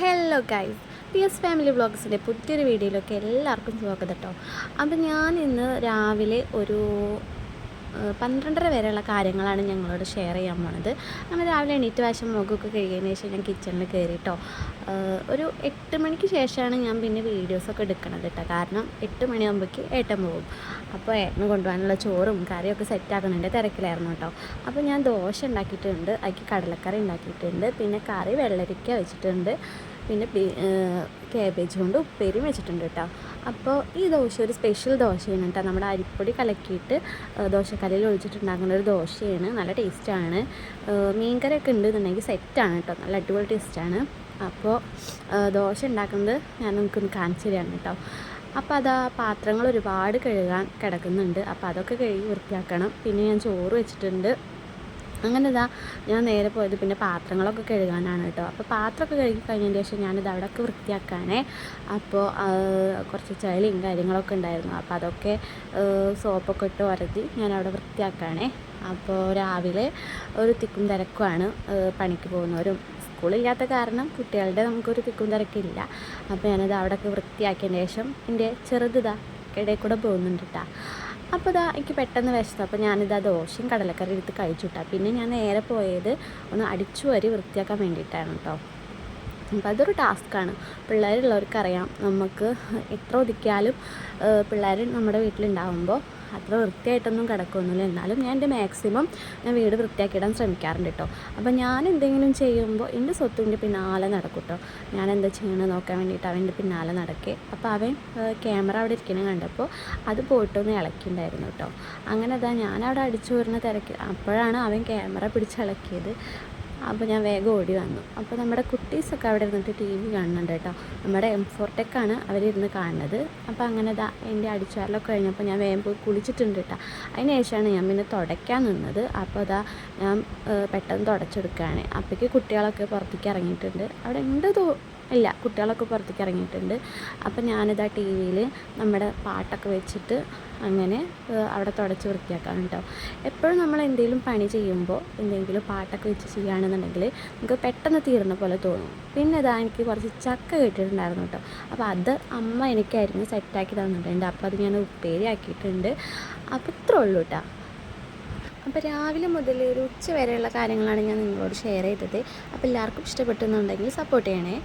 Hello guys, P S family വ്ളോഗ്സിൻ്റെ പുതിയൊരു വീഡിയോയിലൊക്കെ എല്ലാവർക്കും സ്വാഗതം കേട്ടോ. അപ്പം ഞാൻ ഇന്ന് രാവിലെ ഒരു 12:30 വരെയുള്ള കാര്യങ്ങളാണ് ഞങ്ങളോട് ഷെയർ ചെയ്യാൻ പോണത്. അങ്ങനെ രാവിലെ എണീറ്റ് വശം മുഖമൊക്കെ കഴുകിയതിന് ശേഷം ഞാൻ കിച്ചണിൽ കയറി കേട്ടോ. ഒരു 8 മണിക്ക് ശേഷമാണ് ഞാൻ പിന്നെ വീഡിയോസൊക്കെ എടുക്കണത് കേട്ടോ. കാരണം 8 മണിയാകുമ്പോഴേക്ക് ഏട്ടൻ പോകും. അപ്പോൾ ഏട്ടന് കൊണ്ടുപോകാനുള്ള ചോറും കറിയൊക്കെ സെറ്റാക്കണതിൻ്റെ തിരക്കിലായിരുന്നു കേട്ടോ. അപ്പോൾ ഞാൻ ദോശ ഉണ്ടാക്കിയിട്ടുണ്ട്, അതിക്ക് കടലക്കറി ഉണ്ടാക്കിയിട്ടുണ്ട്, പിന്നെ കറി വെള്ളരിക്ക വെച്ചിട്ടുണ്ട്, പിന്നെ കാബേജ് കൊണ്ട് ഉപ്പേരിയും വെച്ചിട്ടുണ്ട് കേട്ടോ. അപ്പോൾ ഈ ദോശ ഒരു സ്പെഷ്യൽ ദോശയാണ് കേട്ടോ. നമ്മുടെ അരിപ്പൊടി കലക്കിയിട്ട് ദോശക്കല്ലിൽ ഒഴിച്ചിട്ടുണ്ടാക്കുന്ന ഒരു ദോശയാണ്. നല്ല ടേസ്റ്റാണ്. മീൻകറിയൊക്കെ ഉണ്ടെന്നുണ്ടെങ്കിൽ സെറ്റാണ് കേട്ടോ. നല്ല അടിപൊളി ടേസ്റ്റാണ്. അപ്പോൾ ദോശ ഉണ്ടാക്കുന്നത് ഞാൻ നിങ്ങൾക്കൊന്ന് കാണിച്ചു തരാണ് കേട്ടോ. അപ്പോൾ അതാ പാത്രങ്ങൾ ഒരുപാട് കഴുകാൻ കിടക്കുന്നുണ്ട്. അപ്പോൾ അതൊക്കെ കഴുകി വൃത്തിയാക്കണം. പിന്നെ ഞാൻ ചോറ് വെച്ചിട്ടുണ്ട്. അങ്ങനെ ഇതാ ഞാൻ നേരെ പോയത് പിന്നെ പാത്രങ്ങളൊക്കെ കഴുകാനാണ് കേട്ടോ. അപ്പോൾ പാത്രമൊക്കെ കഴുകി കഴിഞ്ഞതിന് ശേഷം ഞാനിത് അവിടെയൊക്കെ വൃത്തിയാക്കാനേ. അപ്പോൾ കുറച്ച് ചളിയും കാര്യങ്ങളൊക്കെ ഉണ്ടായിരുന്നു. അപ്പോൾ അതൊക്കെ സോപ്പൊക്കെ ഇട്ട് ഉരതി ഞാൻ അവിടെ വൃത്തിയാക്കാനേ. അപ്പോൾ രാവിലെ ഒരു തിക്കും തിരക്കുമാണ്. പണിക്ക് പോകുന്നവരും സ്കൂളില്ലാത്ത കാരണം കുട്ടികളുടെ നമുക്കൊരു തിക്കും തിരക്കില്ല. അപ്പോൾ ഞാനത് അവിടെയൊക്കെ വൃത്തിയാക്കിയതിന് ശേഷം എൻ്റെ ചെറുതിതാ ഇടയിൽ കൂടെ പോകുന്നുണ്ട് കേട്ടോ. അപ്പോൾ ഇതാ എനിക്ക് പെട്ടെന്ന് വിശന്നു. അപ്പോൾ ഞാനിതാ ദോശയും കടലക്കറി എടുത്ത് കഴിച്ചുട്ടാ. പിന്നെ ഞാൻ നേരെ പോയത് ഒന്ന് അടിച്ചു വാരി വൃത്തിയാക്കാൻ വേണ്ടിയിട്ടാണ് കേട്ടോ. അപ്പോൾ അതൊരു ടാസ്ക്കാണ്. പിള്ളേരുള്ളവർക്കറിയാം, നമുക്ക് എത്ര ഒതുക്കിയാലും പിള്ളേർ നമ്മുടെ വീട്ടിലുണ്ടാകുമ്പോൾ അത്ര വൃത്തിയായിട്ടൊന്നും കിടക്കുകയൊന്നുമില്ല. എന്നാലും ഞാൻ എൻ്റെ മാക്സിമം ഞാൻ വീട് വൃത്തിയാക്കിയിടാൻ ശ്രമിക്കാറുണ്ട് കേട്ടോ. അപ്പോൾ ഞാൻ എന്തെങ്കിലും ചെയ്യുമ്പോൾ എൻ്റെ സ്വത്തിൻ്റെ പിന്നാലെ നടക്കും കേട്ടോ. ഞാൻ എന്താ ചെയ്യണമെന്ന് നോക്കാൻ വേണ്ടിയിട്ട് അവൻ്റെ പിന്നാലെ നടക്കേ. അപ്പോൾ അവൻ ക്യാമറ അവിടെ ഇരിക്കണം കണ്ടപ്പോൾ അത് പോയിട്ടൊന്ന് ഇളക്കിയിട്ടുണ്ടായിരുന്നു കേട്ടോ. അങ്ങനെ അതാ ഞാനവിടെ അടിച്ചു വരുന്ന തിരക്ക്, അപ്പോഴാണ് അവൻ ക്യാമറ പിടിച്ചിളക്കിയത്. അപ്പോൾ ഞാൻ വേഗം ഓടി വന്നു. അപ്പോൾ നമ്മുടെ കുട്ടീസൊക്കെ അവിടെ ഇരുന്നിട്ട് ടി വി കാണുന്നുണ്ട് കേട്ടോ. നമ്മുടെ M4 ടെക്കാണ് അവരിരുന്ന് കാണുന്നത്. അപ്പോൾ അങ്ങനെ ഇതാ എൻ്റെ അടിച്ചുവാരലൊക്കെ കഴിഞ്ഞപ്പോൾ ഞാൻ വേഗം പോയി കുളിച്ചിട്ടുണ്ട് കേട്ടോ. അതിന് ശേഷമാണ് ഞാൻ പിന്നെ തുടയ്ക്കാൻ നിന്നത്. അപ്പോൾ അതാ ഞാൻ പെട്ടെന്ന് തുടച്ചെടുക്കുകയാണ്. അപ്പോഴേക്ക് കുട്ടികളൊക്കെ പുറത്തേക്ക് ഇറങ്ങിയിട്ടുണ്ട്. അവിടെ ഉണ്ട് ഇല്ല, കുട്ടികളൊക്കെ പുറത്തേക്ക് ഇറങ്ങിയിട്ടുണ്ട്. അപ്പോൾ ഞാനിതാ ടി വിയിൽ നമ്മുടെ പാട്ടൊക്കെ വെച്ചിട്ട് അങ്ങനെ അവിടെ തുടച്ച് വൃത്തിയാക്കാം കേട്ടോ. എപ്പോഴും നമ്മൾ എന്തെങ്കിലും പണി ചെയ്യുമ്പോൾ എന്തെങ്കിലും പാട്ടൊക്കെ വെച്ച് ചെയ്യുകയാണെന്നുണ്ടെങ്കിൽ നമുക്ക് പെട്ടെന്ന് തീർന്ന പോലെ തോന്നും. പിന്നെ ഇതാ എനിക്ക് കുറച്ച് ചക്ക കിട്ടിയിട്ടുണ്ടായിരുന്നു കേട്ടോ. അപ്പോൾ അത് അമ്മ എനിക്കായിരുന്നു സെറ്റാക്കി തന്നിട്ടുണ്ട്. അപ്പോൾ അത് ഞാൻ ഉപ്പേരി ആക്കിയിട്ടുണ്ട്. അപ്പോൾ ഇത്രേ ഉള്ളൂ കേട്ടോ. അപ്പോൾ രാവിലെ മുതൽ ഒരു ഉച്ച വരെയുള്ള കാര്യങ്ങളാണ് ഞാൻ നിങ്ങളോട് ഷെയർ ചെയ്തത്. അപ്പോൾ എല്ലാവർക്കും ഇഷ്ടപ്പെട്ടെന്നുണ്ടെങ്കിൽ സപ്പോർട്ട് ചെയ്യണേ.